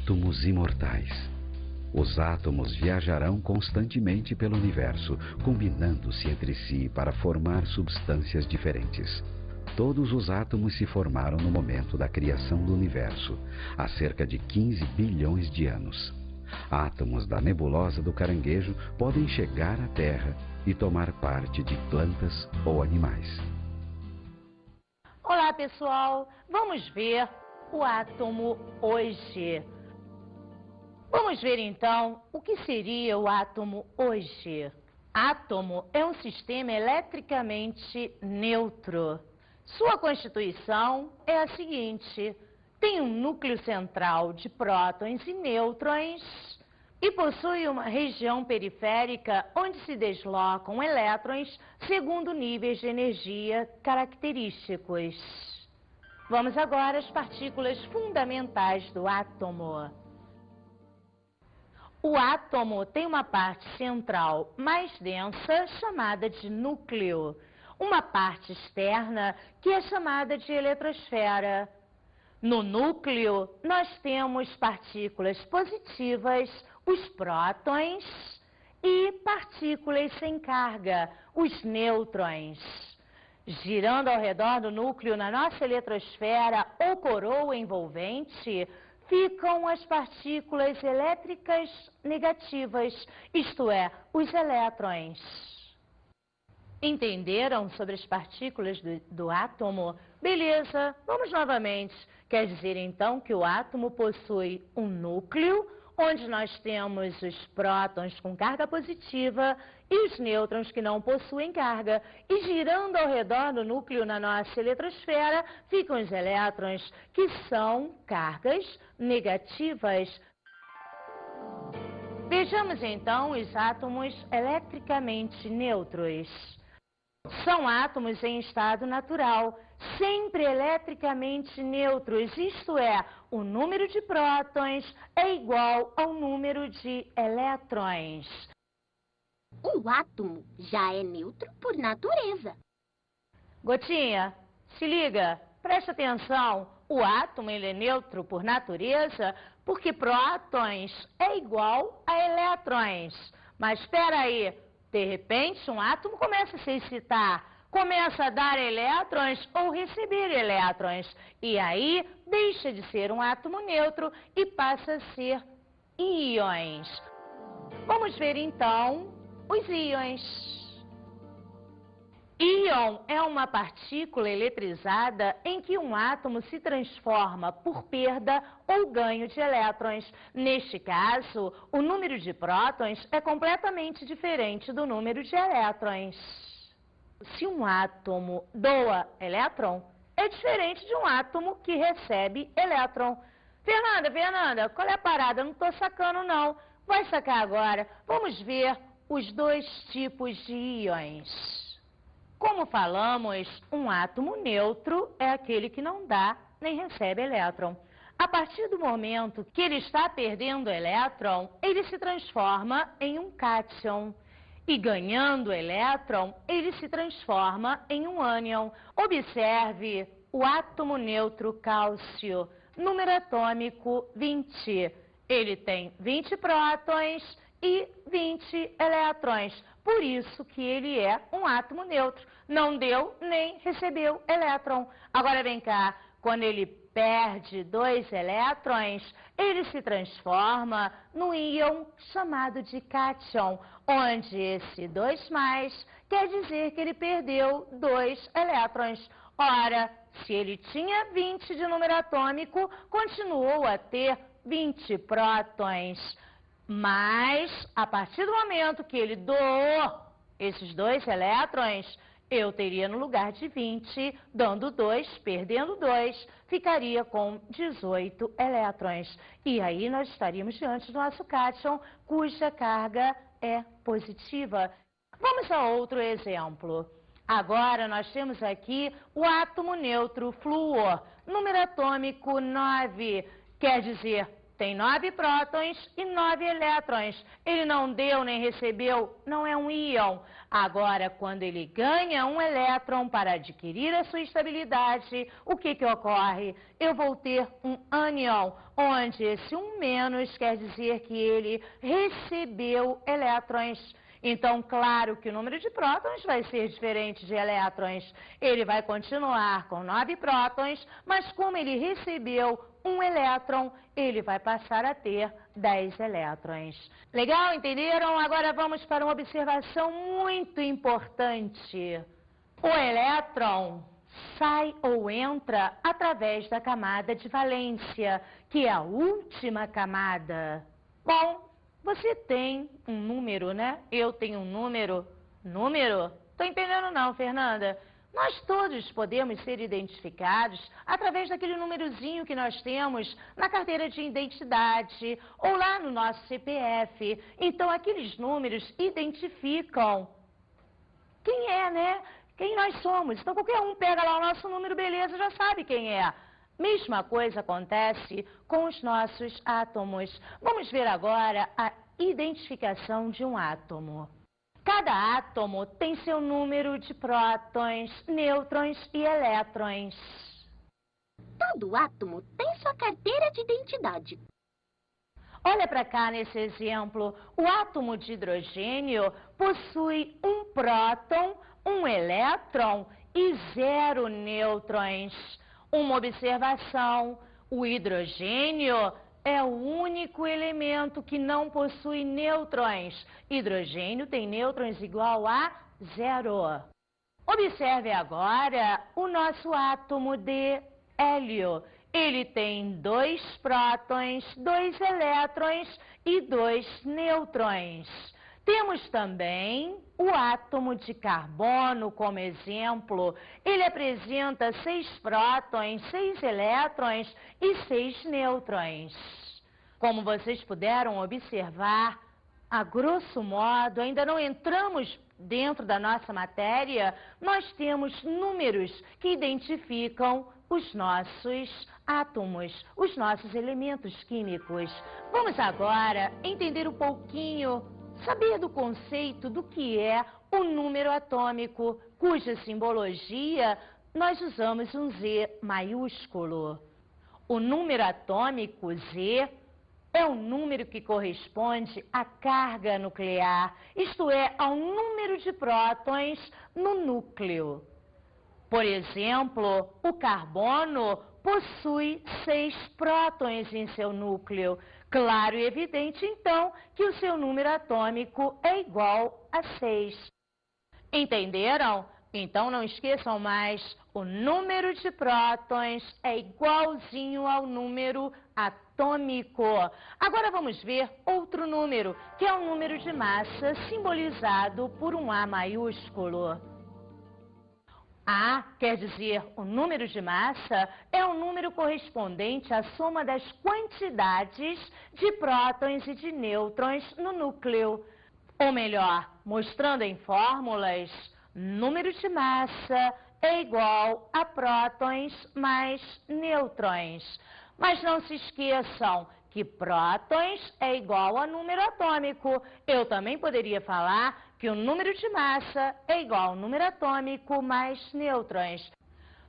Átomos imortais. Os átomos viajarão constantemente pelo universo, combinando-se entre si para formar substâncias diferentes. Todos os átomos se formaram no momento da criação do universo, há cerca de 15 bilhões de anos. Átomos da nebulosa do Caranguejo podem chegar à Terra e tomar parte de plantas ou animais. Olá, pessoal! Vamos ver o átomo hoje. Vamos ver então o que seria o átomo hoje. Átomo é um sistema eletricamente neutro. Sua constituição é a seguinte: tem um núcleo central de prótons e nêutrons e possui uma região periférica onde se deslocam elétrons segundo níveis de energia característicos. Vamos agora às partículas fundamentais do átomo. O átomo tem uma parte central mais densa, chamada de núcleo, uma parte externa, que é chamada de eletrosfera. No núcleo, nós temos partículas positivas, os prótons, e partículas sem carga, os nêutrons. Girando ao redor do núcleo na nossa eletrosfera ou coroa envolvente, ficam as partículas elétricas negativas, isto é, os elétrons. Entenderam sobre as partículas do átomo? Beleza, vamos novamente. Quer dizer então que o átomo possui um núcleo, onde nós temos os prótons com carga positiva e os nêutrons que não possuem carga. E girando ao redor do núcleo na nossa eletrosfera, ficam os elétrons, que são cargas negativas. Vejamos então os átomos eletricamente neutros. São átomos em estado natural, sempre eletricamente neutros, isto é, o número de prótons é igual ao número de elétrons. O átomo já é neutro por natureza. Gotinha, se liga, presta atenção, o átomo ele é neutro por natureza porque prótons é igual a elétrons. Mas espera aí, de repente um átomo começa a se excitar, começa a dar elétrons ou receber elétrons. E aí deixa de ser um átomo neutro e passa a ser íons. Vamos ver então os íons. Íon é uma partícula eletrizada em que um átomo se transforma por perda ou ganho de elétrons. Neste caso, o número de prótons é completamente diferente do número de elétrons. Se um átomo doa elétron, é diferente de um átomo que recebe elétron. Fernanda, qual é a parada? Eu não estou sacando não. Vai sacar agora. Vamos ver os dois tipos de íons. Como falamos, um átomo neutro é aquele que não dá nem recebe elétron. A partir do momento que ele está perdendo elétron, ele se transforma em um cátion. E ganhando elétron, ele se transforma em um ânion. Observe o átomo neutro cálcio, número atômico 20. Ele tem 20 prótons e 20 elétrons. Por isso que ele é um átomo neutro. Não deu nem recebeu elétron. Agora vem cá, quando ele perde 2 elétrons, ele se transforma num íon chamado de cátion, onde esse 2+ quer dizer que ele perdeu 2 elétrons. Ora, se ele tinha 20 de número atômico, continuou a ter 20 prótons. Mas, a partir do momento que ele doou esses 2 elétrons, eu teria no lugar de 20, dando 2, perdendo 2, ficaria com 18 elétrons. E aí nós estaríamos diante do nosso cátion, cuja carga é positiva. Vamos a outro exemplo. Agora nós temos aqui o átomo neutro flúor, número atômico 9, quer dizer tem 9 prótons e 9 elétrons. Ele não deu nem recebeu, não é um íon. Agora, quando ele ganha um elétron para adquirir a sua estabilidade, o que ocorre? Eu vou ter um ânion, onde esse menos quer dizer que ele recebeu elétrons. Então, claro que o número de prótons vai ser diferente de elétrons. Ele vai continuar com 9 prótons, mas como ele recebeu um elétron, ele vai passar a ter 10 elétrons. Legal, entenderam? Agora vamos para uma observação muito importante. O elétron sai ou entra através da camada de valência, que é a última camada. Bom, você tem um número, né? Eu tenho um número. Número? Tô entendendo não, Fernanda. Nós todos podemos ser identificados através daquele númerozinho que nós temos na carteira de identidade ou lá no nosso CPF. Então, aqueles números identificam quem é, né? Quem nós somos. Então, qualquer um pega lá o nosso número, beleza, já sabe quem é. Mesma coisa acontece com os nossos átomos. Vamos ver agora a identificação de um átomo. Cada átomo tem seu número de prótons, nêutrons e elétrons. Todo átomo tem sua carteira de identidade. Olha para cá nesse exemplo. O átomo de hidrogênio possui um próton, um elétron e 0 nêutrons. Uma observação: o hidrogênio é o único elemento que não possui nêutrons. Hidrogênio tem nêutrons igual a 0. Observe agora o nosso átomo de hélio. Ele tem 2 prótons, 2 elétrons e 2 nêutrons. Temos também o átomo de carbono como exemplo. Ele apresenta 6 prótons, 6 elétrons e 6 nêutrons. Como vocês puderam observar, a grosso modo, ainda não entramos dentro da nossa matéria, nós temos números que identificam os nossos átomos, os nossos elementos químicos. Vamos agora entender um pouquinho, saber do conceito do que é o número atômico, cuja simbologia nós usamos um Z maiúsculo. O número atômico Z é um número que corresponde à carga nuclear, isto é, ao número de prótons no núcleo. Por exemplo, o carbono possui 6 prótons em seu núcleo. Claro e evidente, então, que o seu número atômico é igual a 6. Entenderam? Então, não esqueçam mais, o número de prótons é igualzinho ao número atômico. Agora vamos ver outro número, que é o número de massa simbolizado por um A maiúsculo. A quer dizer o número de massa, é um número correspondente à soma das quantidades de prótons e de nêutrons no núcleo. Ou melhor, mostrando em fórmulas, número de massa é igual a prótons mais nêutrons. Mas não se esqueçam que prótons é igual a número atômico. Eu também poderia falar que o número de massa é igual ao número atômico mais nêutrons.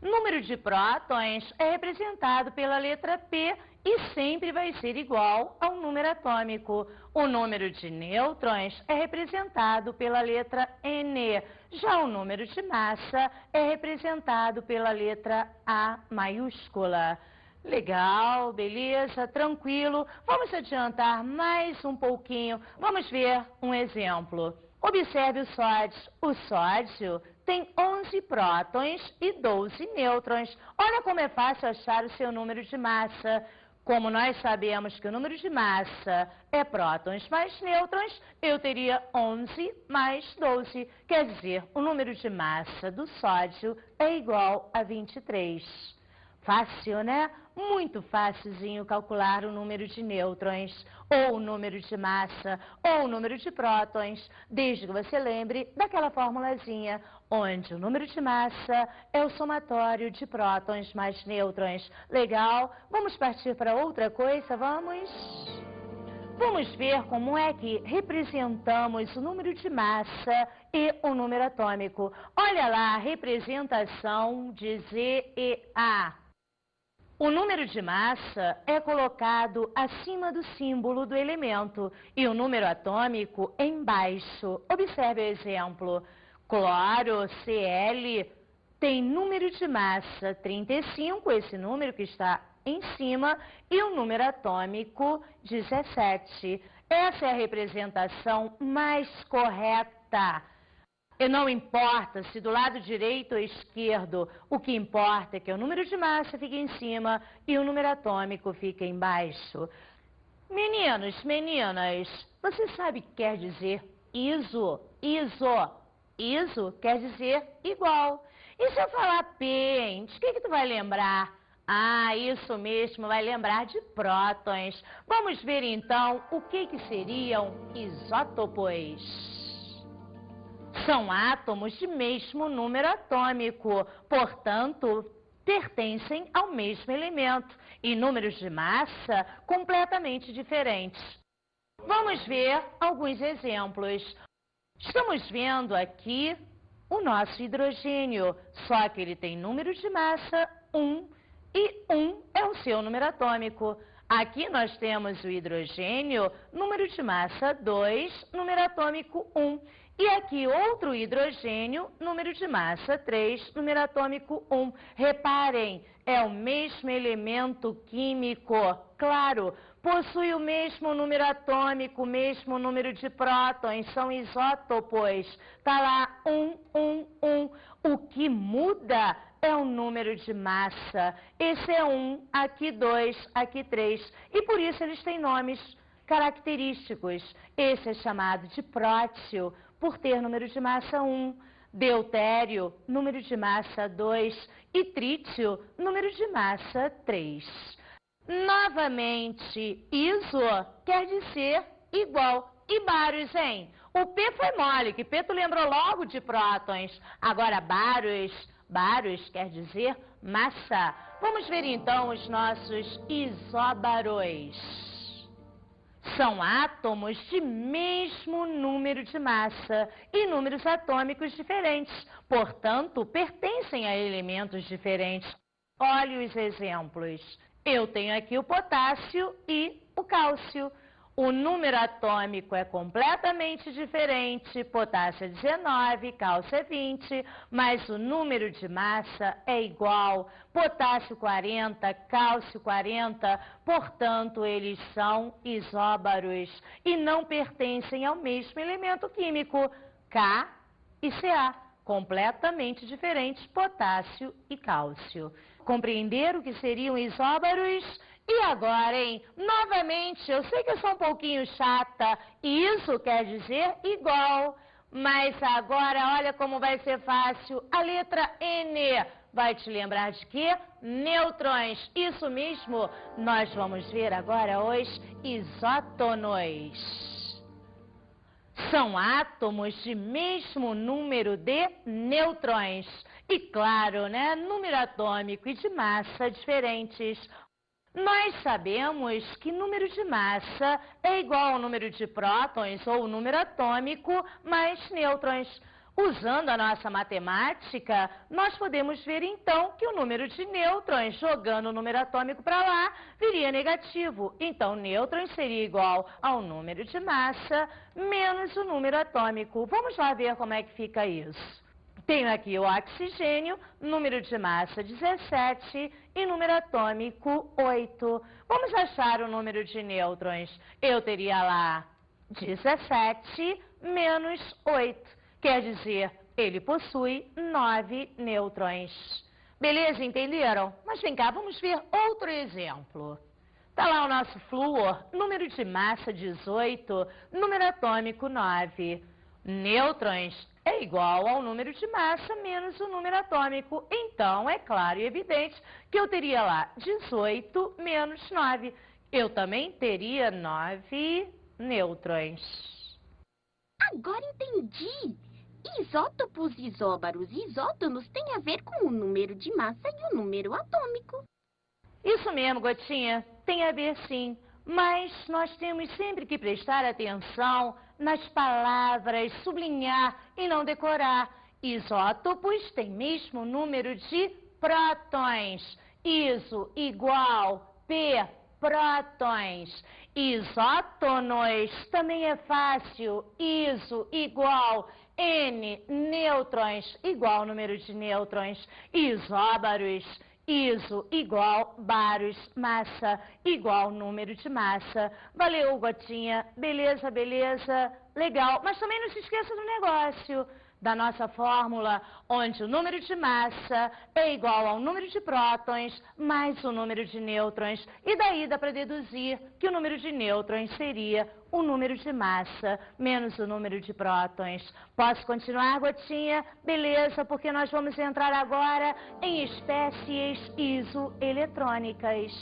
Número de prótons é representado pela letra P e sempre vai ser igual ao número atômico. O número de nêutrons é representado pela letra N. Já o número de massa é representado pela letra A maiúscula. Legal, beleza, tranquilo. Vamos adiantar mais um pouquinho. Vamos ver um exemplo. Observe o sódio. O sódio tem 11 prótons e 12 nêutrons. Olha como é fácil achar o seu número de massa. Como nós sabemos que o número de massa é prótons mais nêutrons, eu teria 11 mais 12. Quer dizer, o número de massa do sódio é igual a 23. Fácil, né? muito facilzinho calcular o número de nêutrons, ou o número de massa, ou o número de prótons, desde que você lembre daquela formulazinha, onde o número de massa é o somatório de prótons mais nêutrons. Legal? Vamos partir para outra coisa, vamos? Vamos ver como é que representamos o número de massa e o número atômico. Olha lá a representação de ZeA. O número de massa é colocado acima do símbolo do elemento e o número atômico embaixo. Observe o exemplo. Cloro, Cl, tem número de massa 35, esse número que está em cima, e o número atômico 17. Essa é a representação mais correta. E não importa se do lado direito ou esquerdo, o que importa é que o número de massa fica em cima e o número atômico fica embaixo. Meninos, meninas, você sabe o que quer dizer iso? Iso quer dizer igual. E se eu falar pente, o que tu vai lembrar? Ah, isso mesmo, vai lembrar de prótons. Vamos ver então o que seriam isótopos. São átomos de mesmo número atômico, portanto, pertencem ao mesmo elemento e números de massa completamente diferentes. Vamos ver alguns exemplos. Estamos vendo aqui o nosso hidrogênio, só que ele tem número de massa 1 e 1 é o seu número atômico. Aqui nós temos o hidrogênio, número de massa 2, número atômico 1. E aqui outro hidrogênio, número de massa 3, número atômico 1. Reparem, é o mesmo elemento químico, claro, possui o mesmo número atômico, o mesmo número de prótons, são isótopos. Está lá 1, 1, 1. O que muda é o número de massa. Esse é 1, aqui 2, aqui 3. E por isso eles têm nomes característicos. Esse é chamado de prótio, por ter número de massa 1, deutério, número de massa 2 e trítio, número de massa 3. Novamente, iso quer dizer igual. E baros, hein? O P foi mole, que P tu lembrou logo de prótons. Agora baros quer dizer massa. Vamos ver então os nossos isóbaros. São átomos de mesmo número de massa e números atômicos diferentes, portanto, pertencem a elementos diferentes. Olhe os exemplos. Eu tenho aqui o potássio e o cálcio. O número atômico é completamente diferente, potássio é 19, cálcio é 20, mas o número de massa é igual, potássio 40, cálcio 40, portanto, eles são isóbaros e não pertencem ao mesmo elemento químico, K e Ca, completamente diferentes, potássio e cálcio. Compreenderam o que seriam isóbaros? E agora, hein? Novamente, eu sei que eu sou um pouquinho chata, e isso quer dizer igual. Mas agora, olha como vai ser fácil. A letra N vai te lembrar de quê? Nêutrons. Isso mesmo. Nós vamos ver agora os isótonos. São átomos de mesmo número de nêutrons. E claro, né? Número atômico e de massa diferentes. Nós sabemos que número de massa é igual ao número de prótons ou o número atômico mais nêutrons. Usando a nossa matemática, nós podemos ver então que o número de nêutrons, jogando o número atômico para lá, viria negativo. Então, nêutrons seria igual ao número de massa menos o número atômico. Vamos lá ver como é que fica isso. Tenho aqui o oxigênio, número de massa 17 e número atômico 8. Vamos achar o número de nêutrons. Eu teria lá 17 menos 8. Quer dizer, ele possui 9 nêutrons. Beleza, entenderam? Mas vem cá, vamos ver outro exemplo. Está lá o nosso flúor, número de massa 18, número atômico 9. Nêutrons é igual ao número de massa menos o número atômico. Então, é claro e evidente que eu teria lá 18 menos 9. Eu também teria 9 nêutrons. Agora entendi. Isótopos, isóbaros e isótonos têm a ver com o número de massa e o número atômico. Isso mesmo, Gotinha. Tem a ver sim. Mas nós temos sempre que prestar atenção nas palavras, sublinhar e não decorar. Isótopos têm mesmo número de prótons. Iso igual P, prótons. Isótonos também é fácil. Iso igual N, nêutrons, igual número de nêutrons. Isóbaros, iso igual baros, massa, igual número de massa. Valeu, Gotinha. Beleza, beleza. Legal. Mas também não se esqueça do negócio da nossa fórmula, onde o número de massa é igual ao número de prótons mais o número de nêutrons. E daí dá para deduzir que o número de nêutrons seria o número de massa menos o número de prótons. Posso continuar, Gotinha? Beleza, porque nós vamos entrar agora em espécies isoeletrônicas.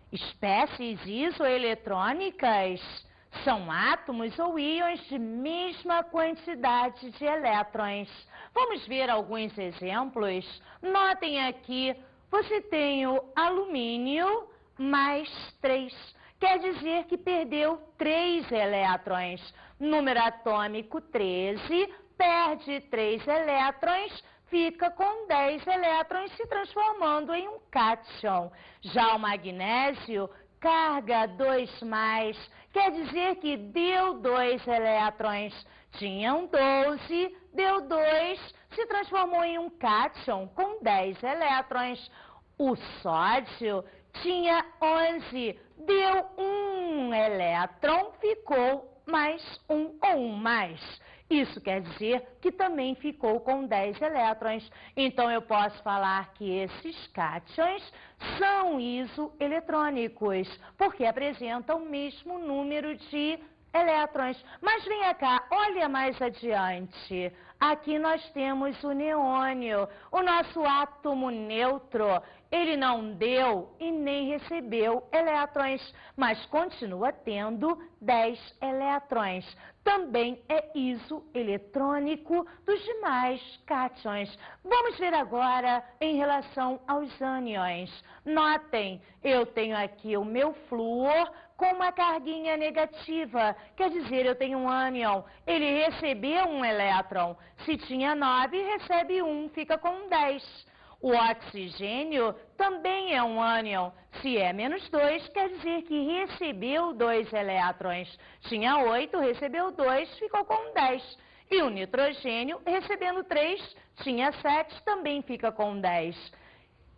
Espécies isoeletrônicas são átomos ou íons de mesma quantidade de elétrons. Vamos ver alguns exemplos? Notem aqui, você tem o alumínio mais 3. Quer dizer que perdeu 3 elétrons. Número atômico 13, perde 3 elétrons, fica com 10 elétrons, se transformando em um cátion. Já o magnésio, carga 2+, quer dizer que deu 2 elétrons. Tinham 12, deu 2, se transformou em um cátion com 10 elétrons. O sódio tinha 11, deu 1 elétron, ficou mais 1 ou 1+. Isso quer dizer que também ficou com 10 elétrons. Então, eu posso falar que esses cátions são isoeletrônicos, porque apresentam o mesmo número de elétrons. Mas venha cá, olha mais adiante. Aqui nós temos o neônio, o nosso átomo neutro. Ele não deu e nem recebeu elétrons, mas continua tendo 10 elétrons. Também é isoeletrônico dos demais cátions. Vamos ver agora em relação aos ânions. Notem, eu tenho aqui o meu flúor com uma carguinha negativa. Quer dizer, eu tenho um ânion. Ele recebeu um elétron. Se tinha 9, recebe 1, fica com 10. O oxigênio também é um ânion. Se é -2, quer dizer que recebeu 2 elétrons. Tinha 8, recebeu 2, ficou com 10. E o nitrogênio, recebendo 3, tinha 7, também fica com 10.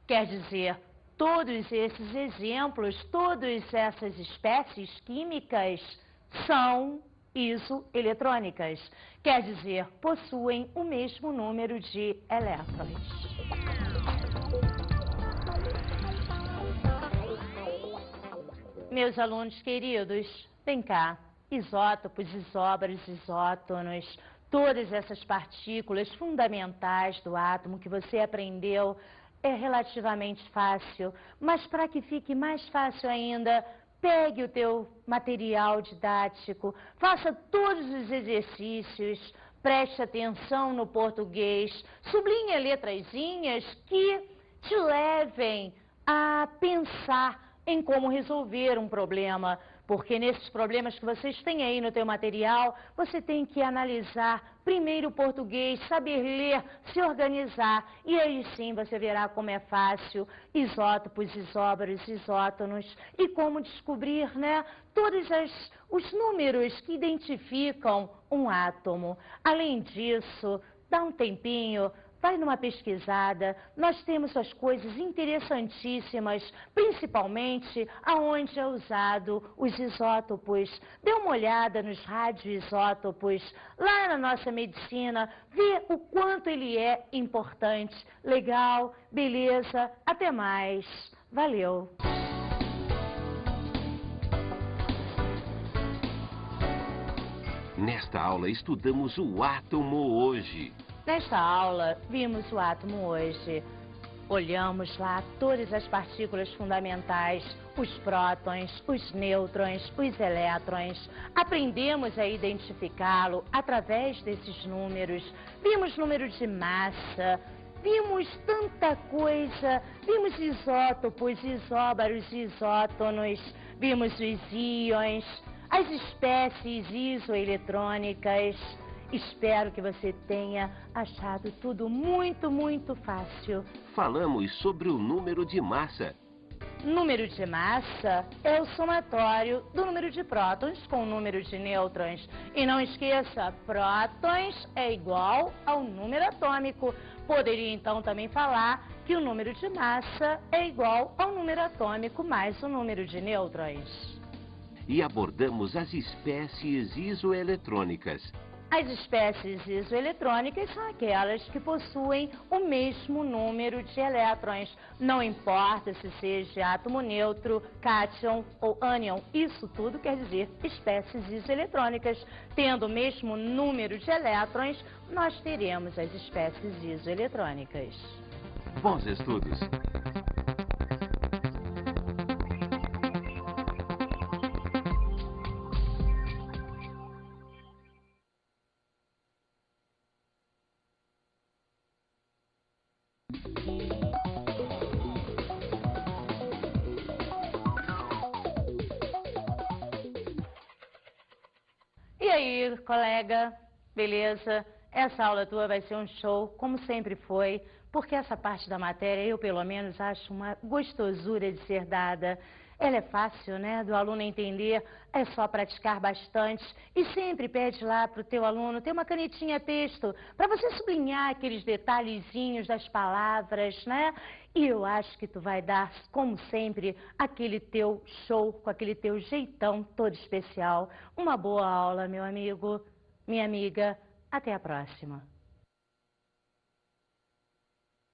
Quer dizer, todos esses exemplos, todas essas espécies químicas são isoeletrônicas. Quer dizer, possuem o mesmo número de elétrons. Meus alunos queridos, vem cá. Isótopos, isóbaros, isótonos, todas essas partículas fundamentais do átomo que você aprendeu é relativamente fácil, mas para que fique mais fácil ainda, pegue o teu material didático, faça todos os exercícios, preste atenção no português, sublinhe letrazinhas que te levem a pensar em como resolver um problema, porque nesses problemas que vocês têm aí no teu material, você tem que analisar primeiro o português, saber ler, se organizar, e aí sim você verá como é fácil, isótopos, isóbaros, isótonos, e como descobrir, né, todos os números que identificam um átomo. Além disso, dá um tempinho, vai numa pesquisada, nós temos as coisas interessantíssimas, principalmente aonde é usado os isótopos. Dê uma olhada nos radioisótopos, lá na nossa medicina, vê o quanto ele é importante. Legal? Beleza? Até mais. Valeu! Nesta aula estudamos o átomo hoje. Nesta aula, vimos o átomo hoje. Olhamos lá todas as partículas fundamentais, os prótons, os nêutrons, os elétrons. Aprendemos a identificá-lo através desses números. Vimos número de massa, vimos tanta coisa. Vimos isótopos, isóbaros, isótonos. Vimos os íons, as espécies isoeletrônicas. Espero que você tenha achado tudo muito fácil. Falamos sobre o número de massa. Número de massa é o somatório do número de prótons com o número de nêutrons. E não esqueça, prótons é igual ao número atômico. Poderia então também falar que o número de massa é igual ao número atômico mais o número de nêutrons. E abordamos as espécies isoeletrônicas. As espécies isoeletrônicas são aquelas que possuem o mesmo número de elétrons. Não importa se seja átomo neutro, cátion ou ânion. Isso tudo quer dizer espécies isoeletrônicas. Tendo o mesmo número de elétrons, nós teremos as espécies isoeletrônicas. Bons estudos! E aí, colega, beleza? Essa aula tua vai ser um show, como sempre foi, porque essa parte da matéria eu, pelo menos, acho uma gostosura de ser dada. Ela é fácil, né, do aluno entender, é só praticar bastante. E sempre pede lá para o teu aluno ter uma canetinha texto, para você sublinhar aqueles detalhezinhos das palavras, né? E eu acho que tu vai dar, como sempre, aquele teu show, com aquele teu jeitão todo especial. Uma boa aula, meu amigo, minha amiga. Até a próxima.